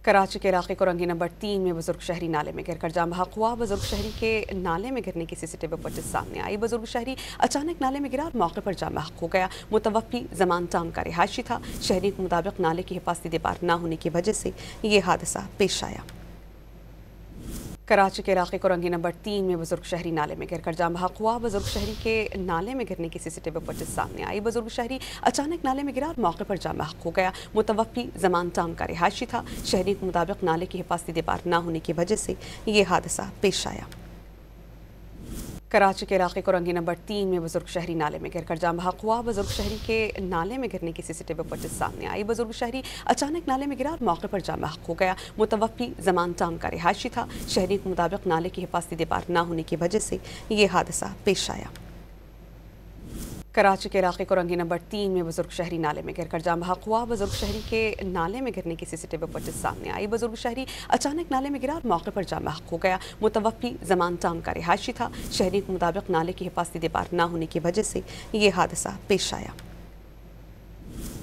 कराची के इलाके कोरंगी नंबर 3 में बुजुर्ग शहरी नाले में गिरकर जाम बहक हुआ। बुजुर्ग शहरी के नाले में गिरने की सीसीटीवी फुटेज सामने आई। बुजुर्ग शहरी अचानक नाले में गिरा और मौके पर जाम बहक हो गया। मुतवफ़्फ़ी ज़मान टाउन का रिहायशी था। शहरी के मुताबिक नाले की हिफाजती दीवार न होने की वजह से ये हादसा पेश आया। कराची के इलाके कोरंगी नंबर 3 में बुजुर्ग शहरी नाले में गिरकर जाम बहक हुआ। बुजुर्ग शहरी के नाले में गिरने की सीसीटीवी फुटेज सामने आई। बुजुर्ग शहरी अचानक नाले में गिरा और मौके पर जाम बहक हो गया। मुतवफ़्फ़ी ज़मान टाउन का रिहायशी था। शहरी के मुताबिक नाले की हिफाजती दीवार न होने की वजह से ये हादसा पेश आया। कराची के इलाके कोरंगी नंबर 3 में बुजुर्ग शहरी नाले में गिरकर जाम बहक हुआ। बुजुर्ग शहरी के नाले में गिरने की सीसीटीवी फुटेज सामने आई। बुजुर्ग शहरी अचानक नाले में गिरा और मौके पर जाम बहक हो गया। मुतवफ़्फ़ी ज़मान टाउन का रिहायशी था। शहरी के मुताबिक नाले की हिफाजती दीवार न होने की वजह से ये हादसा पेश आया। कराची के इलाके कोरंगी नंबर 3 में बुजुर्ग शहरी नाले में गिरकर जाम बहक हुआ। बुजुर्ग शहरी के नाले में गिरने की सीसीटीवी फुटेज सामने आई। बुजुर्ग शहरी अचानक नाले में गिरा और मौके पर जाम बहक हो गया। मुतवफ़्फ़ी ज़मान टाउन का रिहायशी था। शहरी के मुताबिक नाले की हिफाजती दीवार न होने की वजह से ये हादसा पेश आया।